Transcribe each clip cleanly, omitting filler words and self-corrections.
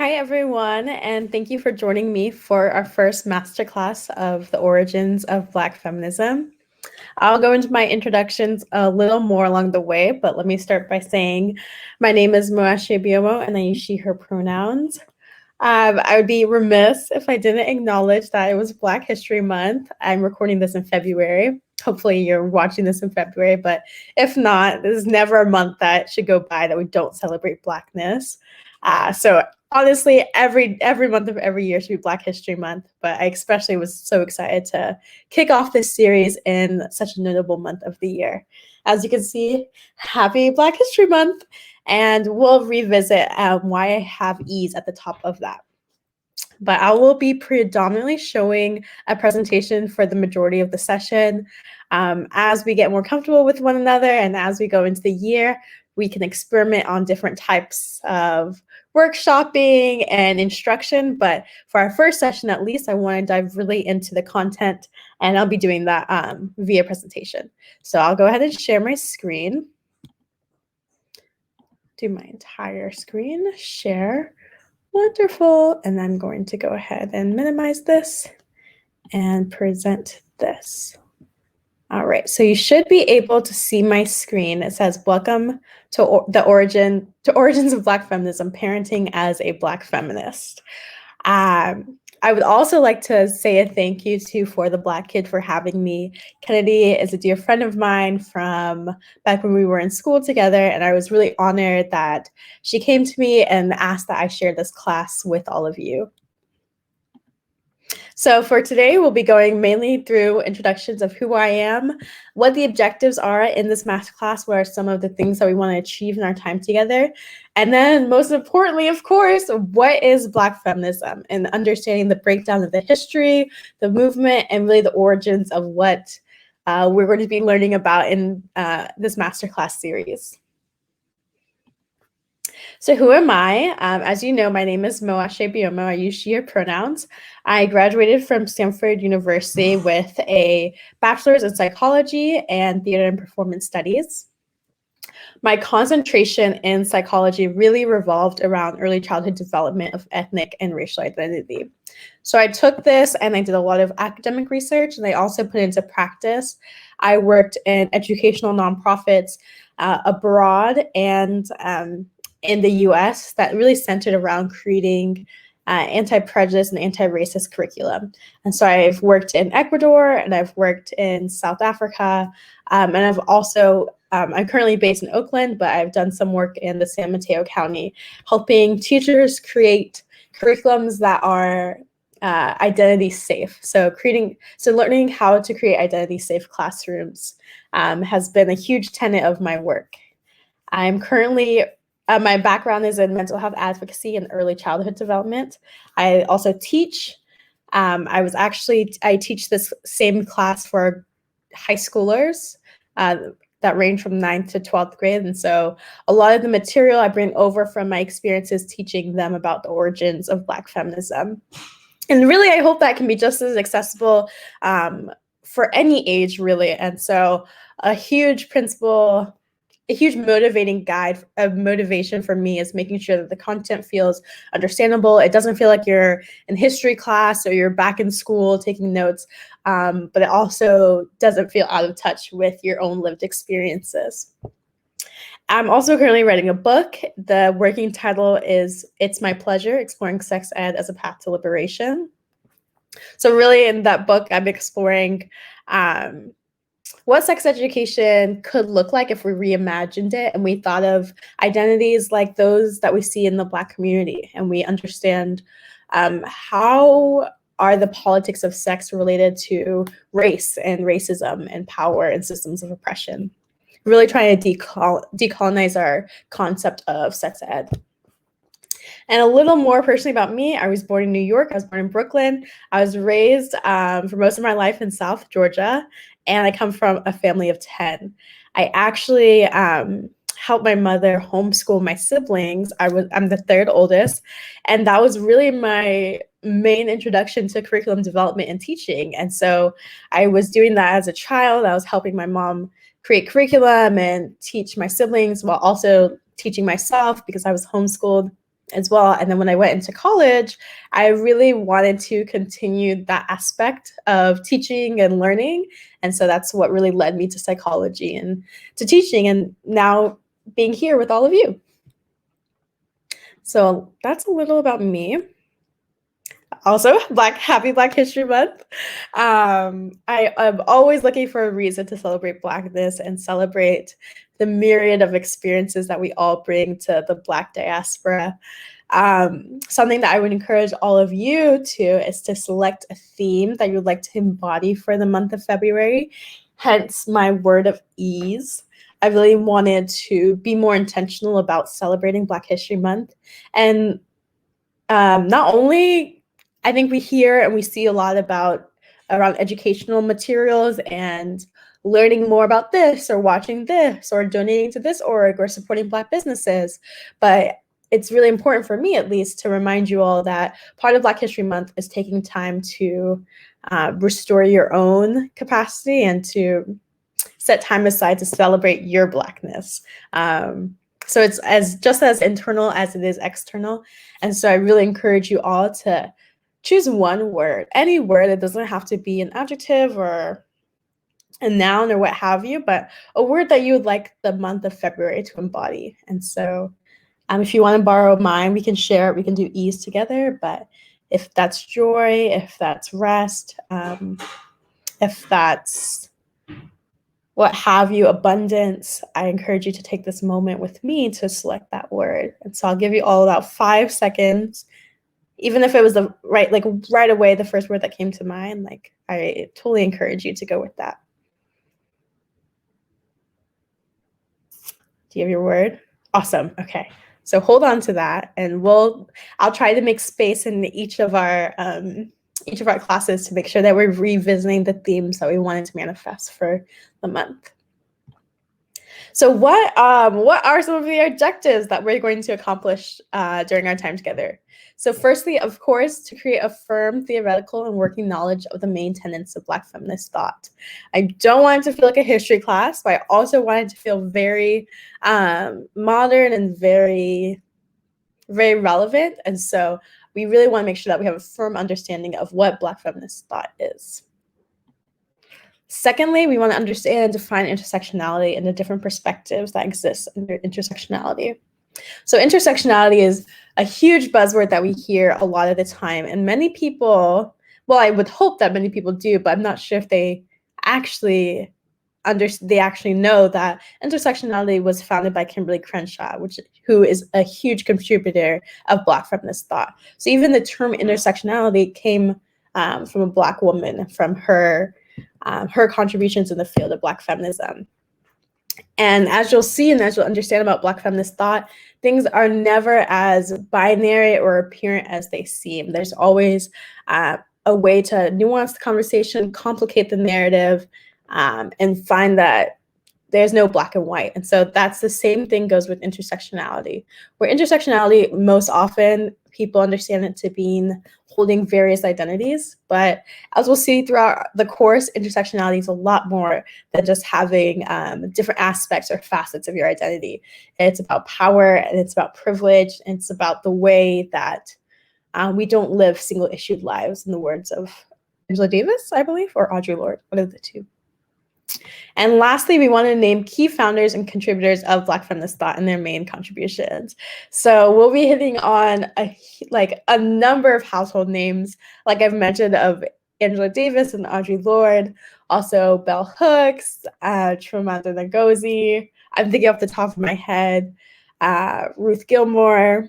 Hi, everyone, and thank you for joining me for our first masterclass of the origins of Black feminism. I'll go into my introductions a little more along the way, but let me start by saying my name is Moashe Biomo, and I use she, her pronouns. I would be remiss if I didn't acknowledge that it was Black History Month. I'm recording this in February. Hopefully you're watching this in February, but if not, there's never a month that should go by that we don't celebrate Blackness. So honestly, every month of every year should be Black History Month, but I especially was so excited to kick off this series in such a notable month of the year. As you can see, happy Black History Month, and we'll revisit why I have ease at the top of that. But I will be predominantly showing a presentation for the majority of the session. As we get more comfortable with one another and as we go into the year, we can experiment on different types of workshopping and instruction. But for our first session, at least, I want to dive really into the content, and I'll be doing that via presentation. So I'll go ahead and share my screen. Do my entire screen, share. Wonderful. And I'm going to go ahead and minimize this and present this. All right, so you should be able to see my screen. It says, welcome to Origins of Black Feminism, Parenting as a Black Feminist. I would also like to say a thank you to For the Black Kid for having me. Kennedy is a dear friend of mine from back when we were in school together, and I was really honored that she came to me and asked that I share this class with all of you. So for today, we'll be going mainly through introductions of who I am, what the objectives are in this masterclass, what are some of the things that we want to achieve in our time together, and then most importantly, of course, what is Black feminism, and understanding the breakdown of the history, the movement, and really the origins of what we're going to be learning about in this masterclass series. So who am I? As you know, my name is Moashe Biomo. I use she, her pronouns. I graduated from Stanford University with a bachelor's in psychology and theater and performance studies. My concentration in psychology really revolved around early childhood development of ethnic and racial identity. So I took this and I did a lot of academic research, and I also put it into practice. I worked in educational nonprofits abroad and in the US that really centered around creating anti-prejudice and anti-racist curriculum. And so I've worked in Ecuador and I've worked in South Africa. And I've also, I'm currently based in Oakland, but I've done some work in the San Mateo County, helping teachers create curriculums that are identity safe. So learning how to create identity safe classrooms has been a huge tenet of my work. I'm currently my background is in mental health advocacy and early childhood development. I also teach. I teach this same class for high schoolers that range from 9th to 12th grade. And so a lot of the material I bring over from my experiences teaching them about the origins of Black feminism. And really, I hope that can be just as accessible for any age, really. And so a huge principle, a huge motivating guide of motivation for me is making sure that the content feels understandable. It doesn't feel like you're in history class or you're back in school taking notes, but it also doesn't feel out of touch with your own lived experiences. I'm also currently writing a book. The working title is It's My Pleasure, Exploring Sex Ed as a Path to Liberation. So really in that book, I'm exploring what sex education could look like if we reimagined it and we thought of identities like those that we see in the Black community, and we understand how are the politics of sex related to race and racism and power and systems of oppression. Really trying to decolonize our concept of sex ed. And a little more personally about me, I was born in New York. I was born in Brooklyn. I was raised for most of my life in South Georgia, and I come from a family of 10. I actually helped my mother homeschool my siblings. I'm the third oldest, and that was really my main introduction to curriculum development and teaching. And so I was doing that as a child. I was helping my mom create curriculum and teach my siblings while also teaching myself because I was homeschooled. as well. And then when I went into college, I really wanted to continue that aspect of teaching and learning. And so that's what really led me to psychology and to teaching, and now being here with all of you. So that's a little about me. Also, happy Black History Month. I am always looking for a reason to celebrate Blackness and celebrate the myriad of experiences that we all bring to the Black diaspora. Something that I would encourage all of you to is to select a theme that you would like to embody for the month of February, hence my word of ease. I really wanted to be more intentional about celebrating Black History Month. And not only, I think we hear and we see a lot around educational materials and learning more about this or watching this or donating to this org or supporting Black businesses, but it's really important for me, at least, to remind you all that part of Black History Month is taking time to restore your own capacity and to set time aside to celebrate your Blackness. So it's just as internal as it is external. And so I really encourage you all to choose one word, any word. It doesn't have to be an adjective or a noun or what have you, but a word that you would like the month of February to embody. And so if you want to borrow mine, we can share it. We can do ease together. But if that's joy, if that's rest, if that's what have you, abundance, I encourage you to take this moment with me to select that word. And so I'll give you all about 5 seconds. Even if it was right away, the first word that came to mind, I totally encourage you to go with that. Do you have your word? Awesome. Okay. So hold on to that, and I'll try to make space in each of our classes to make sure that we're revisiting the themes that we wanted to manifest for the month. So what are some of the objectives that we're going to accomplish during our time together? So firstly, of course, to create a firm theoretical and working knowledge of the main tenets of Black feminist thought. I don't want it to feel like a history class, but I also want it to feel very modern and very, very relevant. And so we really want to make sure that we have a firm understanding of what Black feminist thought is. Secondly, we want to understand and define intersectionality and the different perspectives that exist under intersectionality. So intersectionality is a huge buzzword that we hear a lot of the time, and many people, well, I would hope that many people do, but I'm not sure if they actually know that intersectionality was founded by Kimberly Crenshaw, who is a huge contributor of Black feminist thought. So even the term intersectionality came from a Black woman, from her contributions in the field of Black feminism. And as you'll see and as you'll understand about Black feminist thought, things are never as binary or apparent as they seem. There's always a way to nuance the conversation, complicate the narrative, and find that there's no black and white. And so that's the same thing goes with intersectionality, where intersectionality, most often people understand it to being holding various identities. But as we'll see throughout the course, intersectionality is a lot more than just having different aspects or facets of your identity. It's about power, and it's about privilege, and it's about the way that we don't live single-issued lives, in the words of Angela Davis, I believe, or Audrey Lord, one of the two. And lastly, we want to name key founders and contributors of Black feminist thought and their main contributions. So we'll be hitting on a number of household names, like I've mentioned, of Angela Davis and Audrey Lord, also Bell Hooks, Chimamanda Ngozi. I'm thinking off the top of my head, Ruth Gilmore,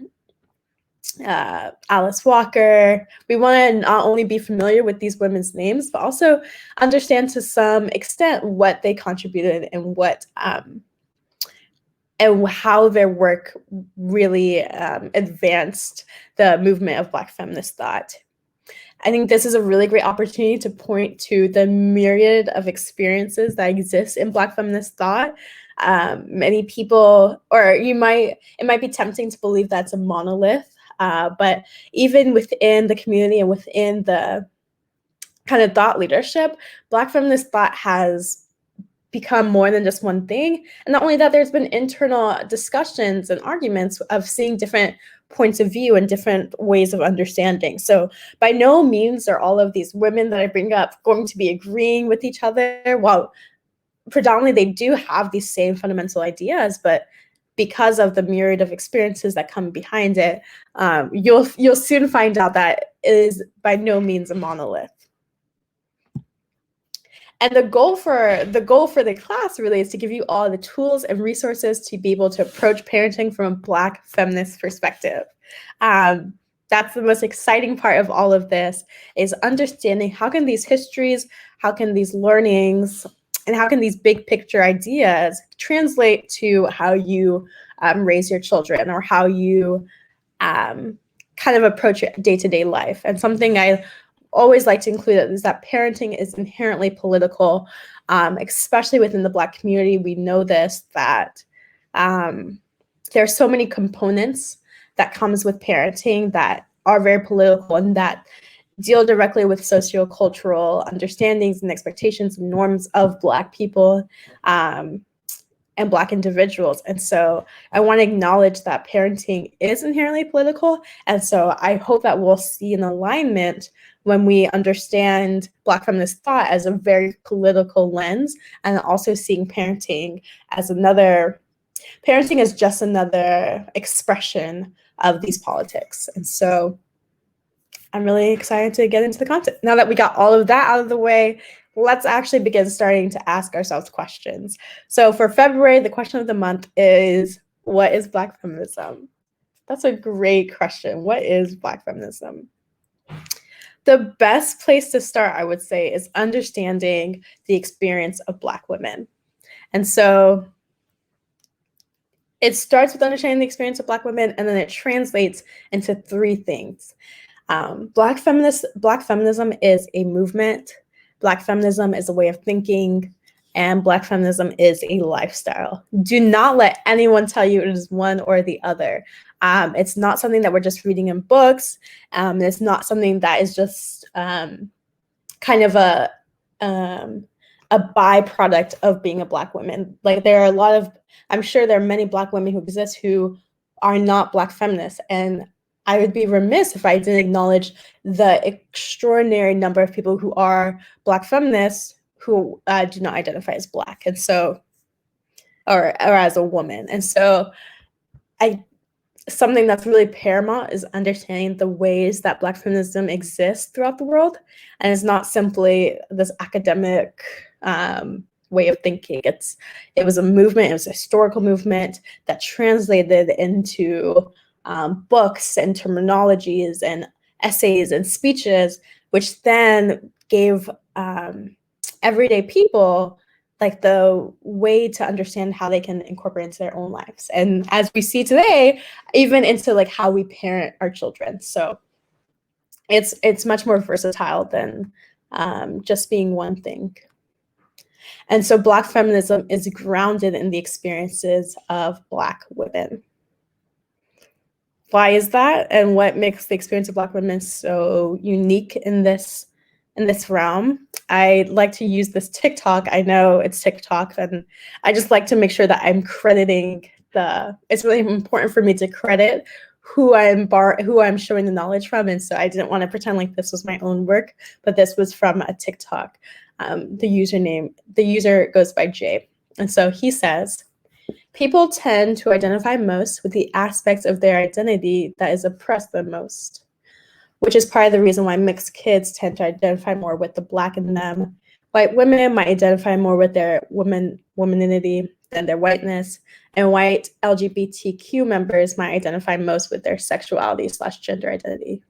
Alice Walker. We want to not only be familiar with these women's names, but also understand to some extent what they contributed and what and how their work really advanced the movement of Black feminist thought. I think this is a really great opportunity to point to the myriad of experiences that exist in Black feminist thought. Many people, or it might be tempting to believe that's a monolith. But even within the community and within the kind of thought leadership, Black feminist thought has become more than just one thing. And not only that, there's been internal discussions and arguments of seeing different points of view and different ways of understanding. So by no means are all of these women that I bring up going to be agreeing with each other, while predominantly they do have these same fundamental ideas, but because of the myriad of experiences that come behind it, you'll soon find out that it is by no means a monolith. And the goal for the class really is to give you all the tools and resources to be able to approach parenting from a Black feminist perspective. That's the most exciting part of all of this, is understanding how can these histories, how can these learnings, and how can these big picture ideas translate to how you raise your children, or how you kind of approach your day-to-day life. And something I always like to include is that parenting is inherently political, especially within the Black community. We know this, that there are so many components that comes with parenting that are very political and that deal directly with sociocultural understandings and expectations and norms of Black people and Black individuals. And so I want to acknowledge that parenting is inherently political. And so I hope that we'll see an alignment when we understand Black feminist thought as a very political lens, and also seeing parenting as just another expression of these politics. And so I'm really excited to get into the content. Now that we got all of that out of the way, let's actually begin starting to ask ourselves questions. So for February, the question of the month is, what is Black feminism? That's a great question. What is Black feminism? The best place to start, I would say, is understanding the experience of Black women. And so it starts with understanding the experience of Black women, and then it translates into three things. Black feminism is a movement. Black feminism is a way of thinking, and Black feminism is a lifestyle. Do not let anyone tell you it is one or the other. It's not something that we're just reading in books. It's not something that is just kind of a byproduct of being a Black woman. Like, I'm sure there are many Black women who exist who are not Black feminists, and I would be remiss if I didn't acknowledge the extraordinary number of people who are Black feminists who do not identify as Black, and so, or as a woman. And so something that's really paramount is understanding the ways that Black feminism exists throughout the world, and it's not simply this academic way of thinking. It was a movement, it was a historical movement that translated into books and terminologies and essays and speeches, which then gave everyday people like the way to understand how they can incorporate into their own lives. And as we see today, even into like how we parent our children. So it's much more versatile than just being one thing. And so Black feminism is grounded in the experiences of Black women. Why is that? And what makes the experience of Black women so unique in this realm? I like to use this TikTok. I know it's TikTok, and I just like to make sure that I'm crediting it's really important for me to credit who I'm showing the knowledge from. And so I didn't want to pretend like this was my own work, but this was from a TikTok. The user goes by Jay. And so he says, people tend to identify most with the aspects of their identity that is oppressed the most, which is part of the reason why mixed kids tend to identify more with the Black in them. White women might identify more with their womaninity than their whiteness, and white LGBTQ members might identify most with their sexuality/gender identity.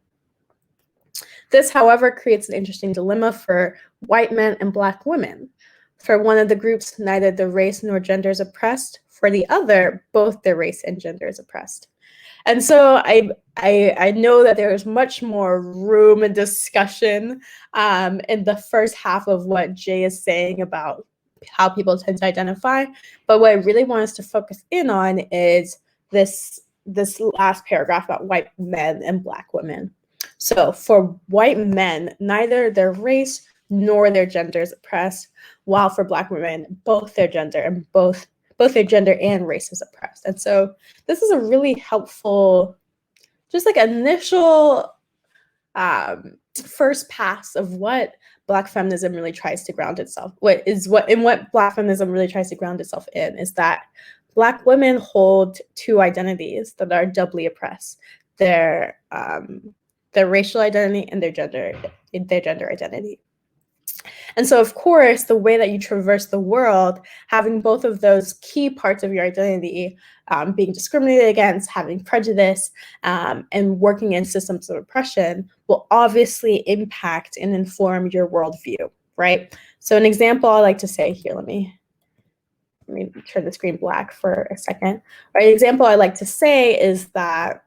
This, however, creates an interesting dilemma for white men and Black women. For one of the groups, neither the race nor gender is oppressed. For the other, both their race and gender is oppressed. And so I know that there is much more room and discussion in the first half of what Jay is saying about how people tend to identify. But what I really want us to focus in on is this last paragraph about white men and Black women. So for white men, neither their race nor their gender is oppressed, while for Black women, both their gender and both their gender and race is oppressed. And so this is a really helpful just like initial first pass of what Black feminism really tries to ground itself. What Black feminism really tries to ground itself in is that Black women hold two identities that are doubly oppressed: their racial identity and their gender identity. And so, of course, the way that you traverse the world, having both of those key parts of your identity being discriminated against, having prejudice, and working in systems of oppression will obviously impact and inform your worldview, right? So an example I like to say here, let me turn the screen black for a second. Right, an example I like to say is that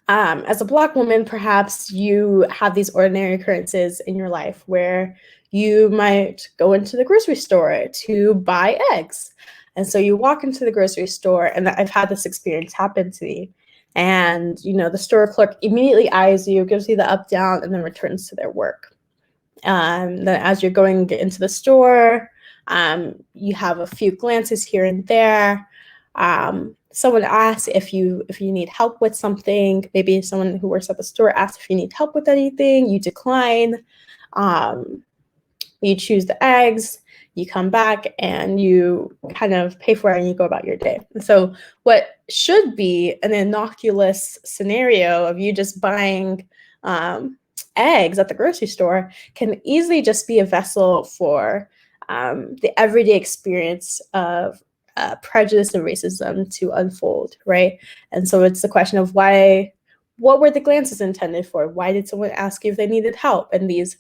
as a Black woman, perhaps you have these ordinary occurrences in your life where you might go into the grocery store to buy eggs. And so you walk into the grocery store, and I've had this experience happen to me. And, the store clerk immediately eyes you, gives you the up, down, and then returns to their work. Then as you're going into the store, you have a few glances here and there. Someone asks if you need help with something. Maybe someone who works at the store asks if you need help with anything. You decline. You choose the eggs. You come back and you kind of pay for it and you go about your day. And so what should be an innocuous scenario of you just buying eggs at the grocery store can easily just be a vessel for the everyday experience of prejudice and racism to unfold, right? And so it's the question of what were the glances intended for? Why did someone ask you if they needed help? And these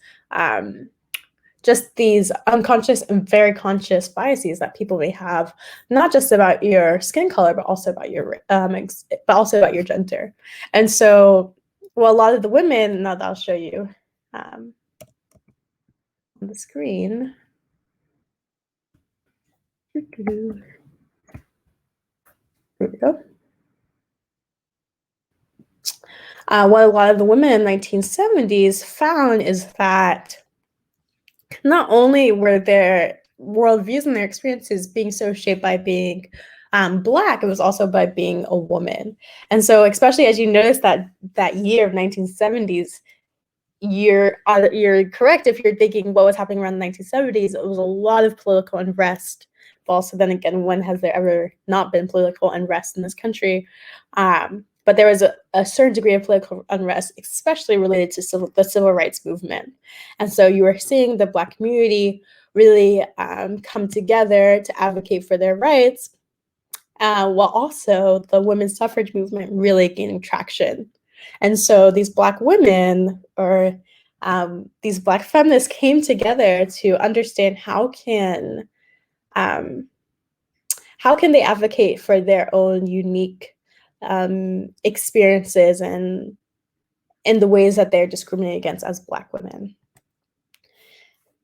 just these unconscious and very conscious biases that people may have, not just about your skin color, but also about your gender. And so, well, a lot of the women, now that I'll show you on the screen. Here we go. What a lot of the women in the 1970s found is that not only were their worldviews and their experiences being so shaped by being Black, it was also by being a woman. And so, especially as you notice that year of 1970s, you're correct if you're thinking what was happening around the 1970s. It was a lot of political unrest. But also, then again, when has there ever not been political unrest in this country? But there was a certain degree of political unrest, especially related to the civil rights movement. And so you were seeing the Black community really come together to advocate for their rights, while also the women's suffrage movement really gaining traction. And so these Black women, or these Black feminists, came together to understand how can they advocate for their own unique experiences and in the ways that they're discriminated against as Black women.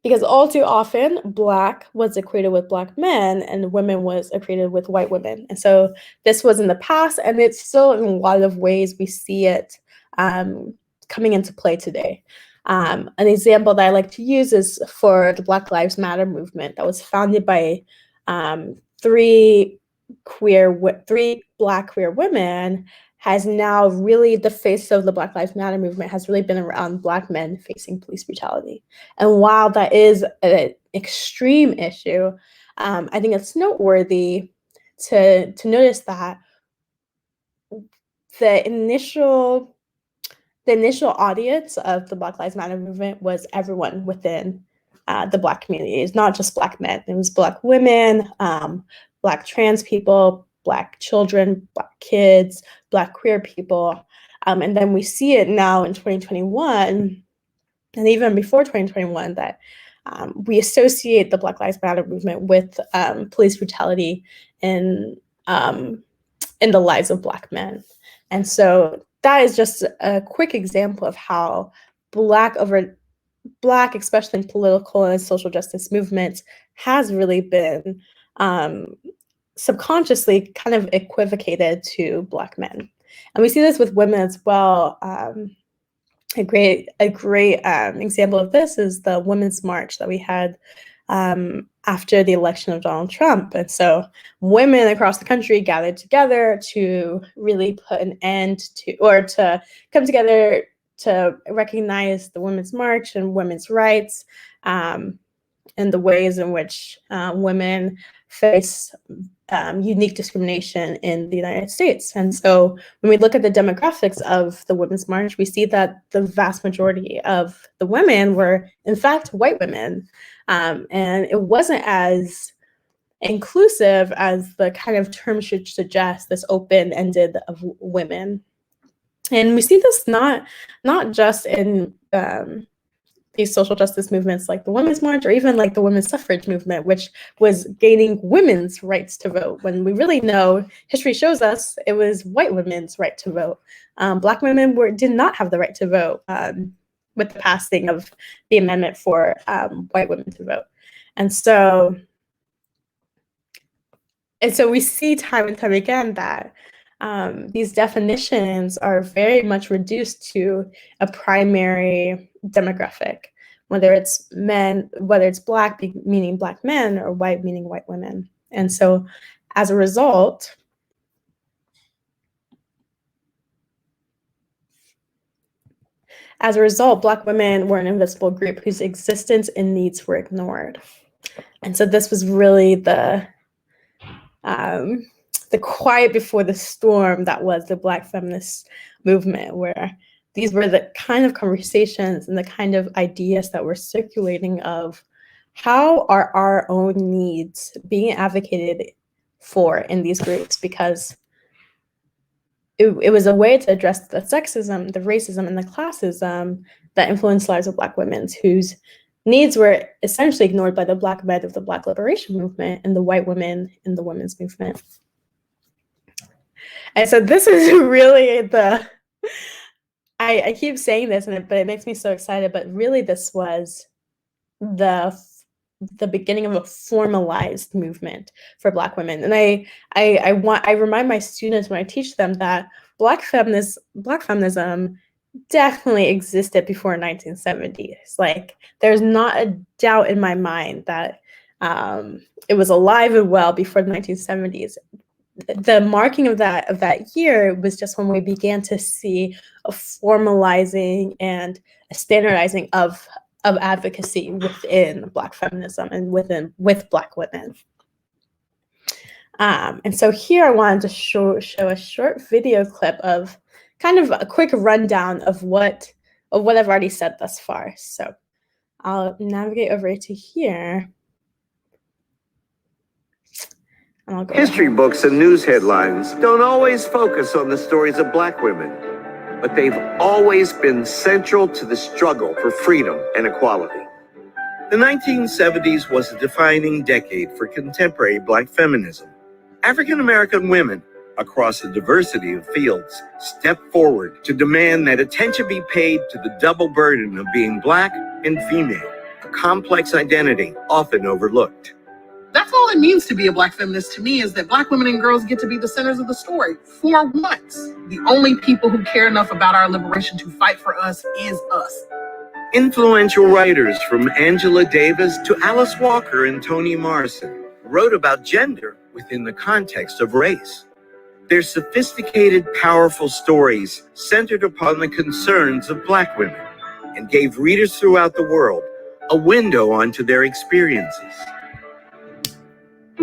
Because all too often, Black was equated with Black men and women was equated with white women. And so this was in the past, and it's still in a lot of ways we see it coming into play today. An example that I like to use is for the Black Lives Matter movement that was founded by three Black queer women, has now really, the face of the Black Lives Matter movement has really been around Black men facing police brutality. And while that is an extreme issue, I think it's noteworthy to notice that the initial audience of the Black Lives Matter movement was everyone within the Black community. It's not just Black men. It was Black women, Black trans people, Black children, Black kids, Black queer people. And then we see it now in 2021, and even before 2021, that we associate the Black Lives Matter movement with police brutality in the lives of Black men. And so that is just a quick example of how Black, especially in political and social justice movements, has really been subconsciously kind of equivocated to Black men. And we see this with women as well. A great example of this is the Women's March that we had after the election of Donald Trump. And so women across the country gathered together to really put an end to, or to come together to recognize the Women's March and women's rights, and the ways in which women face unique discrimination in the United States. And so when we look at the demographics of the Women's March, we see that the vast majority of the women were, in fact, white women. And it wasn't as inclusive as the kind of term should suggest, this open-ended of women. And we see this not just in these social justice movements like the Women's March, or even like the women's suffrage movement, which was gaining women's rights to vote, when we really know, history shows us, it was white women's right to vote. Black women did not have the right to vote with the passing of the amendment for white women to vote. And so we see time and time again that these definitions are very much reduced to a primary demographic, whether it's men, whether it's Black meaning Black men, or white meaning white women. And so as a result, Black women were an invisible group whose existence and needs were ignored. And so this was really the quiet before the storm that was the Black feminist movement, where these were the kind of conversations and the kind of ideas that were circulating of how are our own needs being advocated for in these groups, because it was a way to address the sexism, the racism, and the classism that influenced lives of Black women whose needs were essentially ignored by the Black men of the Black liberation movement and the white women in the women's movement. And so this is really I keep saying this, but it makes me so excited, but really this was the beginning of a formalized movement for Black women. And I remind my students when I teach them that Black feminism definitely existed before 1970s. Like, there's not a doubt in my mind that it was alive and well before the 1970s. The marking of that year was just when we began to see a formalizing and a standardizing of advocacy within Black feminism and with Black women. And so here I wanted to show a short video clip of kind of a quick rundown of what I've already said thus far. So I'll navigate over to here. History books and news headlines don't always focus on the stories of Black women, but they've always been central to the struggle for freedom and equality. The 1970s was a defining decade for contemporary Black feminism. African American women across a diversity of fields stepped forward to demand that attention be paid to the double burden of being Black and female, a complex identity often overlooked. That's all it means to be a Black feminist to me, is that Black women and girls get to be the centers of the story for once. The only people who care enough about our liberation to fight for us is us. Influential writers from Angela Davis to Alice Walker and Toni Morrison wrote about gender within the context of race. Their sophisticated, powerful stories centered upon the concerns of Black women and gave readers throughout the world a window onto their experiences.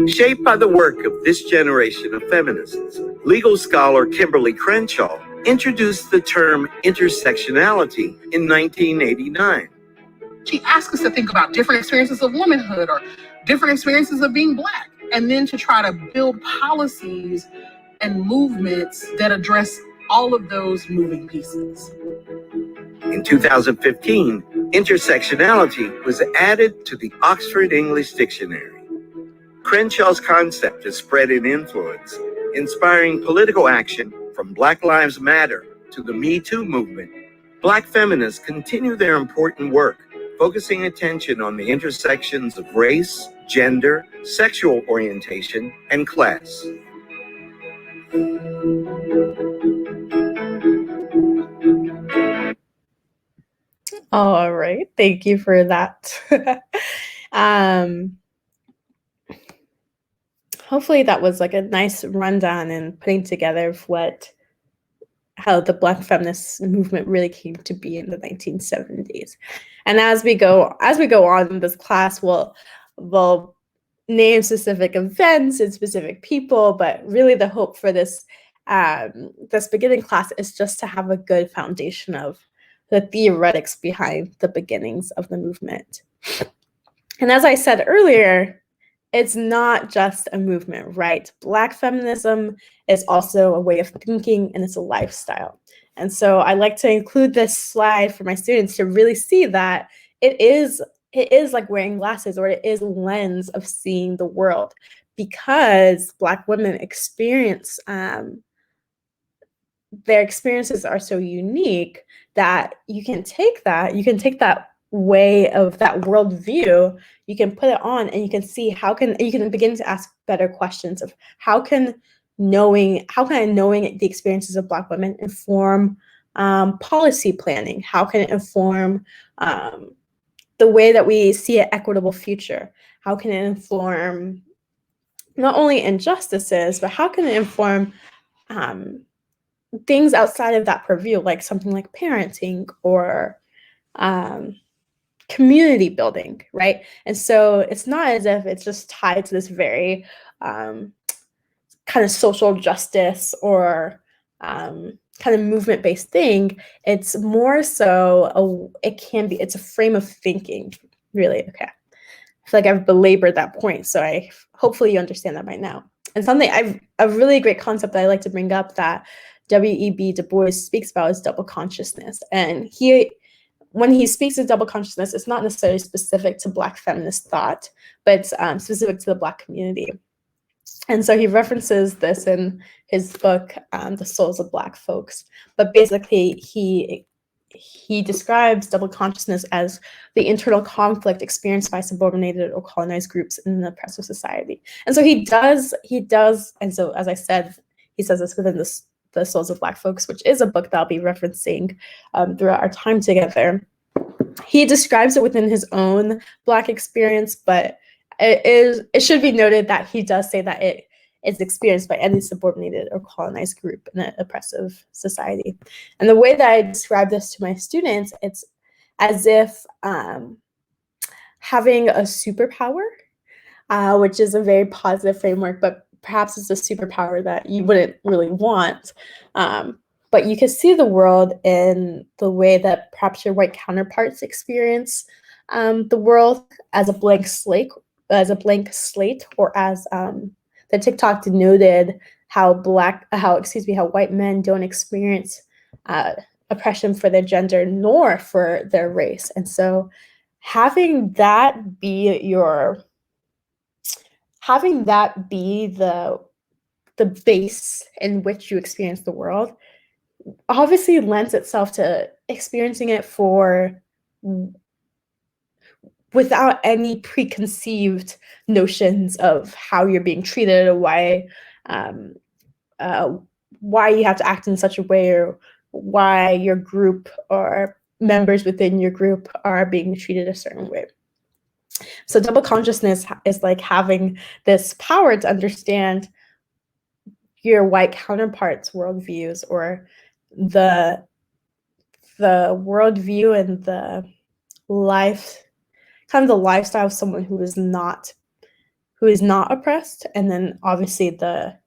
Shaped by the work of this generation of feminists, legal scholar Kimberly Crenshaw introduced the term intersectionality in 1989. She asked us to think about different experiences of womanhood or different experiences of being Black, and then to try to build policies and movements that address all of those moving pieces. In 2015, intersectionality was added to the Oxford English Dictionary. Crenshaw's concept has spread in influence, inspiring political action from Black Lives Matter to the Me Too movement. Black feminists continue their important work, focusing attention on the intersections of race, gender, sexual orientation, and class. All right, thank you for that. Hopefully that was like a nice rundown and putting together of how the Black feminist movement really came to be in the 1970s. And as we go on in this class, we'll name specific events and specific people, but really the hope for this beginning class is just to have a good foundation of the theoretics behind the beginnings of the movement. And as I said earlier, it's not just a movement, right? Black feminism is also a way of thinking, and it's a lifestyle. And so I like to include this slide for my students to really see that it is like wearing glasses, or it is a lens of seeing the world, because Black women experience their experiences are so unique that you can take that way of that worldview, you can put it on, and you can see you can begin to ask better questions of how can knowing the experiences of Black women inform policy planning? How can it inform the way that we see an equitable future? How can it inform not only injustices, but how can it inform things outside of that purview, like something like parenting or community building, right? And so it's not as if it's just tied to this very kind of social justice or kind of movement-based thing. It's more so it's a frame of thinking, really. Okay, I feel like I've belabored that point, so hopefully you understand that by now. And something a really great concept that I like to bring up that W.E.B. DuBois speaks about is double consciousness. And when he speaks of double consciousness, it's not necessarily specific to Black feminist thought, but it's specific to the Black community. And so he references this in his book, The Souls of Black Folks. But basically, he describes double consciousness as the internal conflict experienced by subordinated or colonized groups in an oppressive society. And so he does, and so as I said, he says this within The Souls of Black Folks, which is a book that I'll be referencing throughout our time together. He describes it within his own Black experience, but it should be noted that he does say that it is experienced by any subordinated or colonized group in an oppressive society. And the way that I describe this to my students, it's as if having a superpower, which is a very positive framework, but perhaps it's a superpower that you wouldn't really want. But you can see the world in the way that perhaps your white counterparts experience the world as a blank slate, or as the TikTok denoted how white men don't experience oppression for their gender nor for their race. And so having that be the base in which you experience the world obviously lends itself to experiencing it without any preconceived notions of how you're being treated, or why you have to act in such a way, or why your group or members within your group are being treated a certain way. So double consciousness is like having this power to understand your white counterparts' worldviews, or the worldview and the lifestyle of someone who is not oppressed, and then obviously the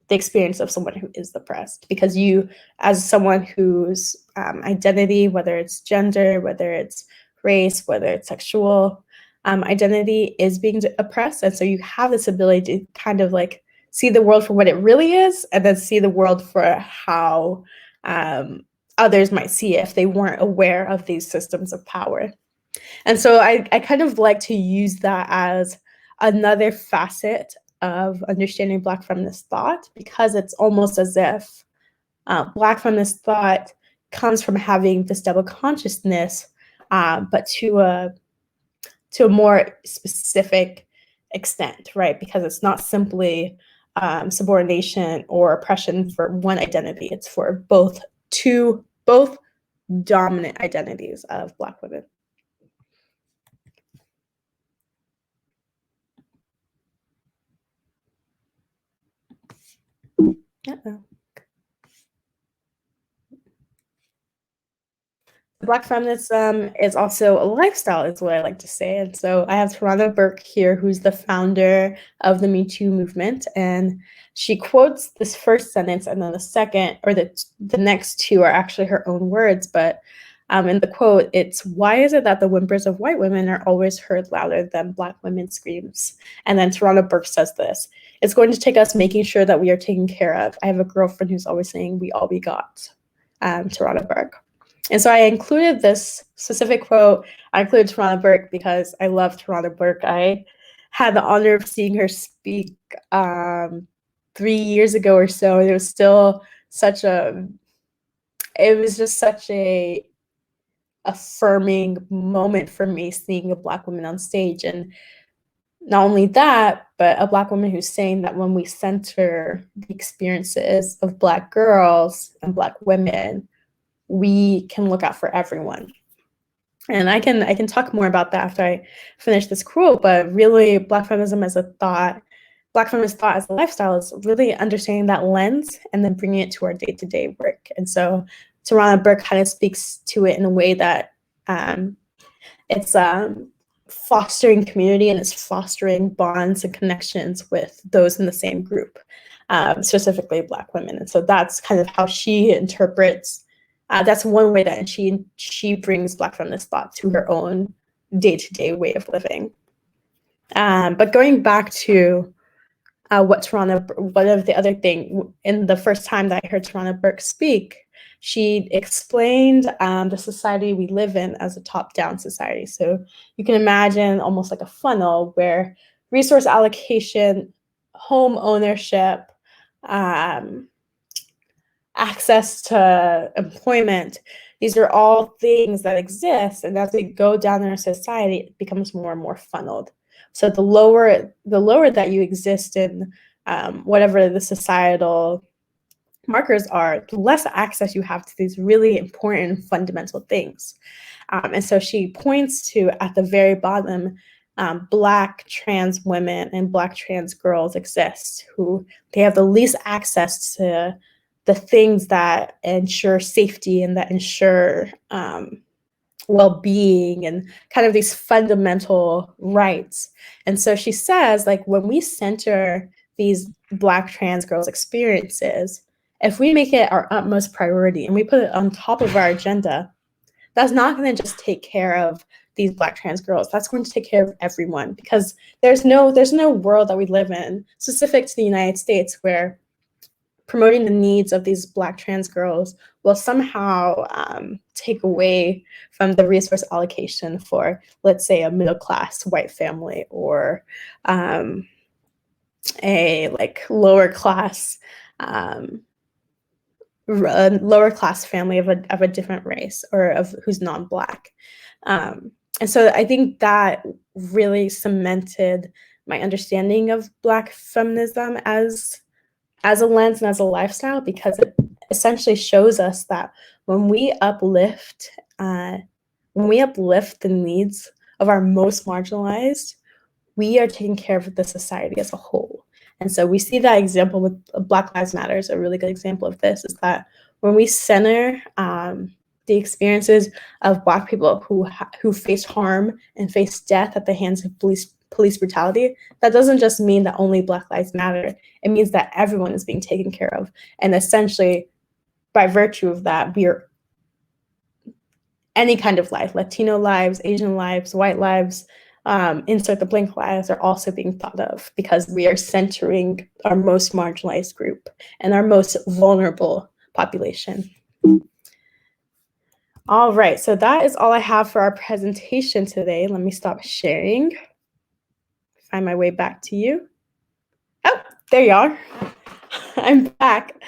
experience of someone who is oppressed, because you, as someone whose identity, whether it's gender, whether it's race, whether it's sexual identity, is being oppressed, and so you have this ability to kind of like see the world for what it really is, and then see the world for how others might see it if they weren't aware of these systems of power. And so I kind of like to use that as another facet of understanding Black feminist thought, because it's almost as if Black feminist thought comes from having this double consciousness, but to a more specific extent, right? Because it's not simply subordination or oppression for one identity. It's for both dominant identities of Black women. Uh-oh. Black feminism is also a lifestyle, is what I like to say. And so I have Tarana Burke here, who's the founder of the Me Too movement. And she quotes this first sentence, and then the second, or the next two are actually her own words. But in the quote, it's, "Why is it that the whimpers of white women are always heard louder than Black women's screams?" And then Tarana Burke says this, "It's going to take us making sure that we are taken care of. I have a girlfriend who's always saying, we all we got." Tarana Burke. And so I included this specific quote. I included Tarana Burke because I love Tarana Burke. I had the honor of seeing her speak 3 years ago or so. And it was still such a, it was just such a affirming moment for me, seeing a Black woman on stage. And not only that, but a Black woman who's saying that when we center the experiences of Black girls and Black women, we can look out for everyone. And I can talk more about that after I finish this quote, but really Black feminism as a thought, Black feminist thought as a lifestyle is really understanding that lens and then bringing it to our day-to-day work. And so Tarana Burke kind of speaks to it in a way that it's fostering community, and it's fostering bonds and connections with those in the same group, specifically Black women. And so that's kind of how she interprets. That's one way that she brings Black feminist thought to her own day-to-day way of living. But going back to one of the other thing, in the first time that I heard Tarana Burke speak, she explained the society we live in as a top-down society. So you can imagine almost like a funnel where resource allocation, home ownership, access to employment, these are all things that exist, and as we go down in our society, it becomes more and more funneled. So the lower that you exist in whatever the societal markers are, the less access you have to these really important fundamental things. And so she points to, at the very bottom, Black trans women and Black trans girls exist, who they have the least access to the things that ensure safety and that ensure well-being and kind of these fundamental rights. And so she says, like, when we center these Black trans girls' experiences, if we make it our utmost priority and we put it on top of our agenda, that's not going to just take care of these Black trans girls. That's going to take care of everyone, because there's no world that we live in, specific to the United States, where promoting the needs of these Black trans girls will somehow take away from the resource allocation for, let's say, a middle-class white family, or a lower class family of a different race, or of who's non-Black. And so I think that really cemented my understanding of Black feminism as a lens and as a lifestyle, because it essentially shows us that when we uplift the needs of our most marginalized, we are taking care of the society as a whole. And so we see that example with Black Lives Matter. A really good example of this is that when we center the experiences of Black people who face harm and face death at the hands of police brutality, that doesn't just mean that only Black Lives Matter. It means that everyone is being taken care of. And essentially, by virtue of that, we are any kind of life, Latino lives, Asian lives, white lives, insert the blank lives, are also being thought of, because we are centering our most marginalized group and our most vulnerable population. All right, so that is all I have for our presentation today. Let me stop sharing. Find my way back to you. Oh, there you are. I'm back.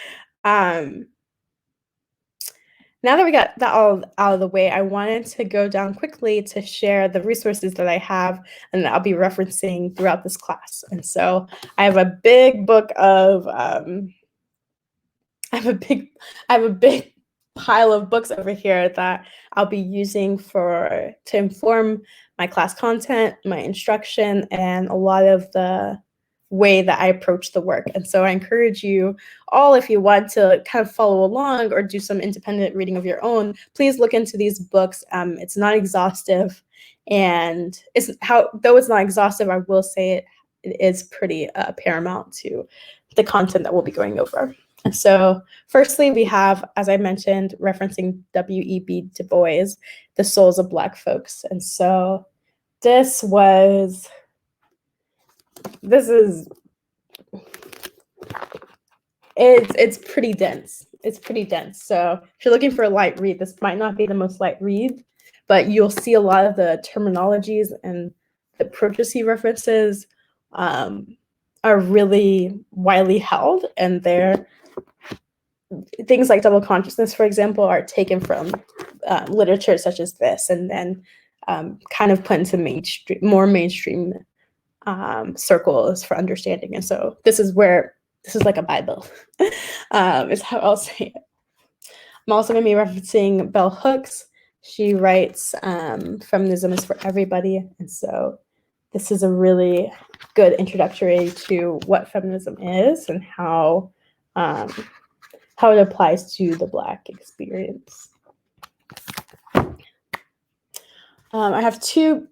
Now that we got that all out of the way, I wanted to go down quickly to share the resources that I have and that I'll be referencing throughout this class. And so I have a big book of I have a big pile of books over here that I'll be using to inform my class content, my instruction, and a lot of the way that I approach the work. And so I encourage you all, if you want to kind of follow along or do some independent reading of your own, please look into these books. It's not exhaustive, and though it's not exhaustive, I will say it is pretty paramount to the content that we'll be going over. And so firstly, we have, as I mentioned, referencing W.E.B. DuBois, The Souls of Black Folks. And so it's pretty dense. It's pretty dense. So if you're looking for a light read, this might not be the most light read, but you'll see a lot of the terminologies and the approaches he references are really widely held, and they're things like double consciousness, for example, are taken from literature such as this, and then kind of put into more mainstream circles for understanding. And so this is like a Bible, is how I'll say it. I'm also going to be referencing Bell Hooks. She writes Feminism Is for Everybody. And so this is a really good introductory to what feminism is and how it applies to the Black experience. I have two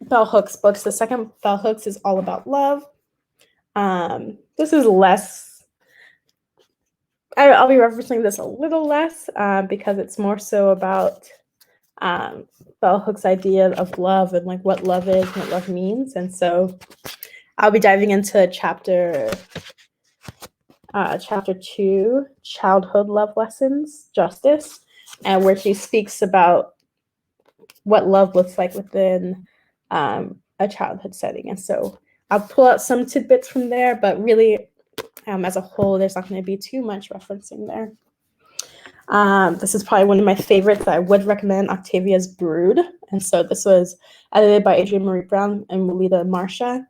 Bell Hooks books. The second Bell Hooks is all about love. This is less, I'll be referencing this a little less because it's more so about Bell Hooks' idea of love and like what love is and what love means. And so I'll be diving into chapter 2, Childhood Love Lessons, Justice, and where she speaks about what love looks like within a childhood setting. And so I'll pull out some tidbits from there, but really, as a whole, there's not going to be too much referencing there. This is probably one of my favorites that I would recommend, Octavia's Brood. And so this was edited by Adrienne Maree Brown and Walidah Imarisha.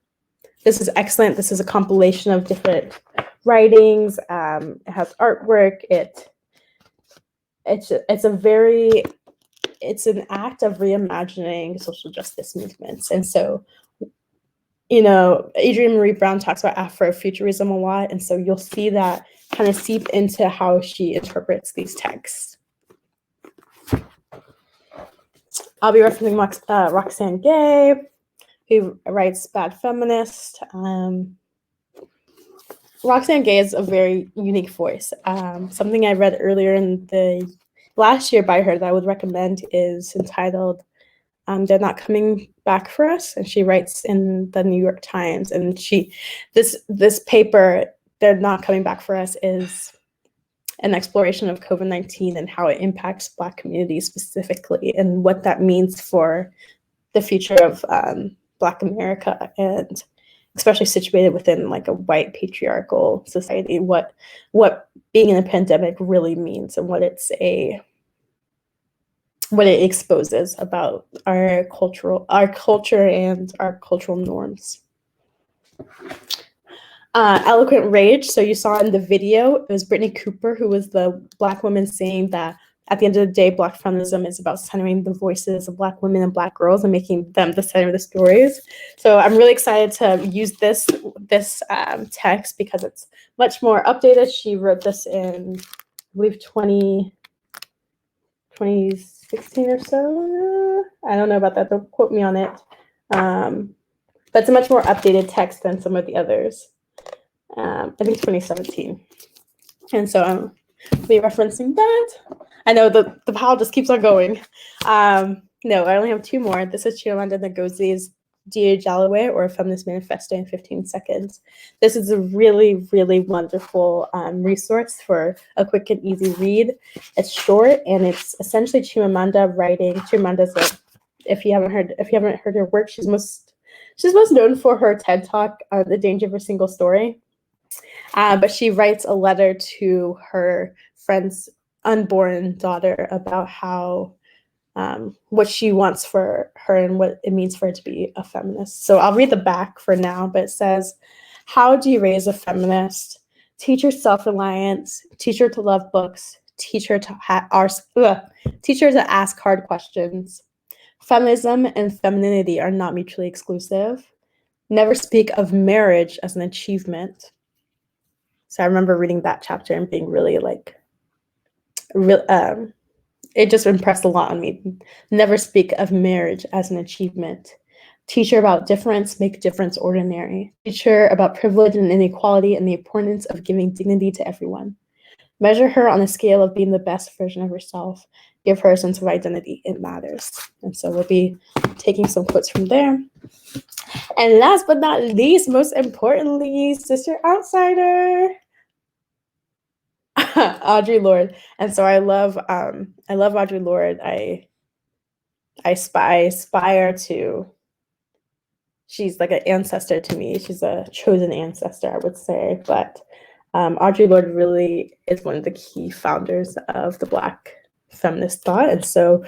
This is excellent. This is a compilation of different writings. It has artwork. It's an act of reimagining social justice movements. And so, Adrienne Maree Brown talks about Afrofuturism a lot. And so you'll see that kind of seep into how she interprets these texts. I'll be referencing Roxane Gay, who writes Bad Feminist. Roxane Gay is a very unique voice. Something I read earlier in the last year by her that I would recommend is entitled They're Not Coming Back for Us, and she writes in the New York Times. And this paper, They're Not Coming Back for Us, is an exploration of COVID-19 and how it impacts Black communities specifically, and what that means for the future of Black America, and especially situated within like a white patriarchal society, what being in a pandemic really means, and what it exposes about our culture and our cultural norms. Eloquent Rage. So you saw in the video, it was Brittney Cooper who was the Black woman saying that at the end of the day, Black feminism is about centering the voices of Black women and Black girls and making them the center of the stories. So I'm really excited to use this text because it's much more updated. She wrote this in, I believe, 2016 or so. I don't know about that. Don't quote me on it. But it's a much more updated text than some of the others. I think 2017. And so I'll be referencing that. I know the pile just keeps on going. No, I only have two more. This is Chimamanda Ngozi's Ijeawele, or a Feminist Manifesto in 15 Seconds. This is a really, really wonderful resource for a quick and easy read. It's short, and it's essentially Chimamanda writing. Chimamanda's if you haven't heard her work, she's most known for her TED Talk, The Danger of a Single Story. But she writes a letter to her friend's unborn daughter about how what she wants for her and what it means for her to be a feminist. So I'll read the back for now, but it says, "How do you raise a feminist? Teach her self-reliance, teach her to love books, teach her to ask hard questions. Feminism and femininity are not mutually exclusive. Never speak of marriage as an achievement. So I remember reading that chapter and being really like, it just impressed a lot on me. Never speak of marriage as an achievement. Teach her about difference, make difference ordinary. Teach her about privilege and inequality and the importance of giving dignity to everyone. Measure her on a scale of being the best version of herself. Give her a sense of identity. It matters. And so we'll be taking some quotes from there. And last but not least, most importantly, Sister Outsider, Audrey Lord. And so I love Audrey Lord. I aspire to. She's like an ancestor to me. She's a chosen ancestor, I would say. But Audrey Lord really is one of the key founders of the Black feminist thought. And so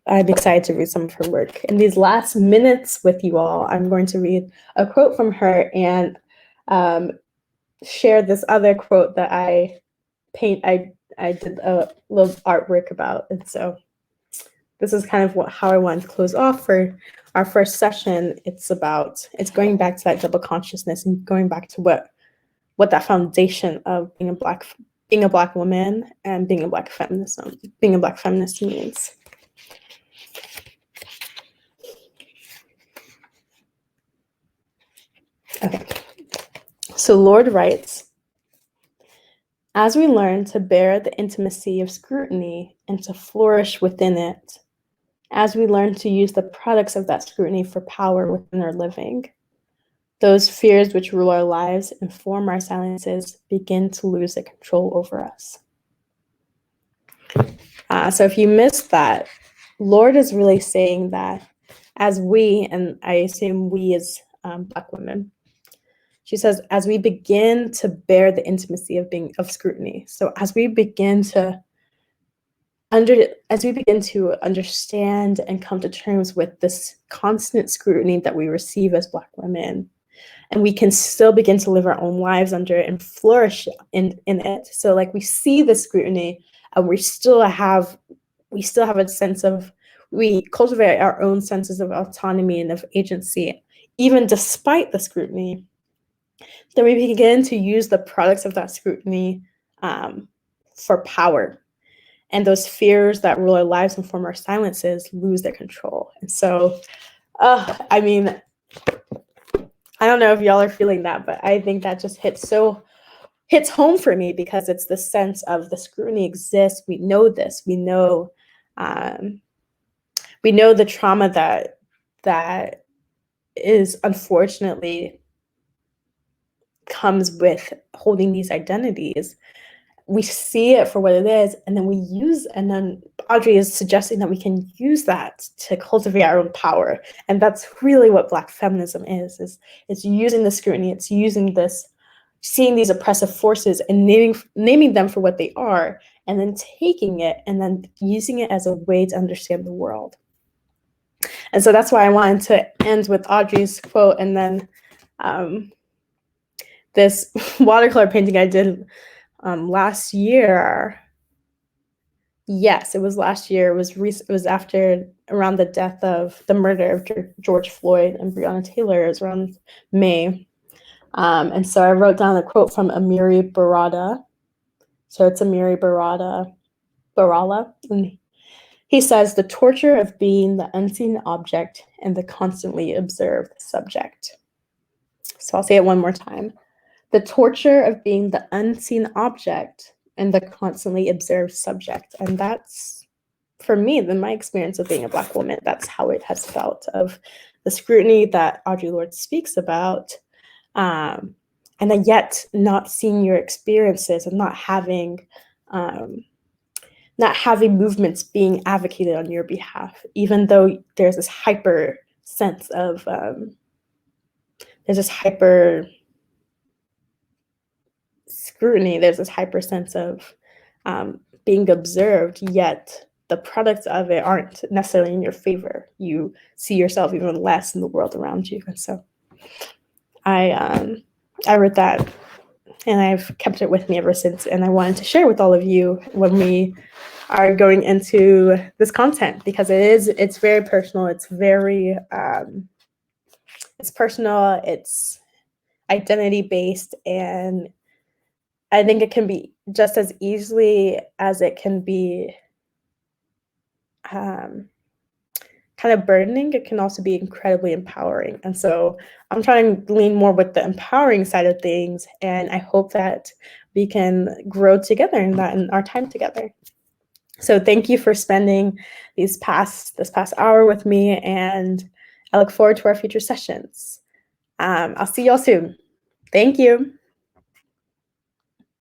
I'm excited to read some of her work. In these last minutes with you all, I'm going to read a quote from her and share this other quote that I did a little artwork about. And so this is kind of how I wanted to close off for our first session. It's going back to that double consciousness and going back to what that foundation of being a Black woman and being a Black feminist means. Okay, so Lorde writes, as we learn to bear the intimacy of scrutiny and to flourish within it, as we learn to use the products of that scrutiny for power within our living, those fears which rule our lives and form our silences begin to lose their control over us. So if you missed that, Lorde is really saying that as we, and I assume we as Black women, she says, as we begin to bear the intimacy of scrutiny, so as we begin to understand and come to terms with this constant scrutiny that we receive as Black women, and we can still begin to live our own lives under it and flourish in it. So like we see the scrutiny and we still have a sense of, we cultivate our own senses of autonomy and of agency, even despite the scrutiny. Then we begin to use the products of that scrutiny for power. And those fears that rule our lives and form our silences lose their control. And so, I mean, I don't know if y'all are feeling that, but I think that just hits home for me, because it's the sense of the scrutiny exists. We know this. We know the trauma that is unfortunately comes with holding these identities. We see it for what it is, and then Audrey is suggesting that we can use that to cultivate our own power. And that's really what Black feminism is it's using the scrutiny, it's using this, seeing these oppressive forces and naming them for what they are, and then taking it and then using it as a way to understand the world. And so that's why I wanted to end with Audrey's quote, and then this watercolor painting I did last year. Yes, it was last year. It was after, around the murder of George Floyd and Breonna Taylor. It was around May. And so I wrote down a quote from Amiri Barada. So it's Amiri Barala. And he says, the torture of being the unseen object and the constantly observed subject. So I'll say it one more time. The torture of being the unseen object and the constantly observed subject. And that's, for me, in my experience of being a Black woman, that's how it has felt, of the scrutiny that Audrey Lord speaks about, and then yet not seeing your experiences and not having movements being advocated on your behalf, even though there's this hyper sense of, scrutiny, there's this hyper sense of being observed, yet the products of it aren't necessarily in your favor. You see yourself even less in the world around you. And so I wrote that, and I've kept it with me ever since, and I wanted to share with all of you when we are going into this content, because it's very personal, it's very it's personal, it's identity-based, and I think it can be just as easily as it can be kind of burdening, it can also be incredibly empowering. And so I'm trying to lean more with the empowering side of things, and I hope that we can grow together in that in our time together. So thank you for spending this past hour with me, and I look forward to our future sessions. I'll see y'all soon. Thank you.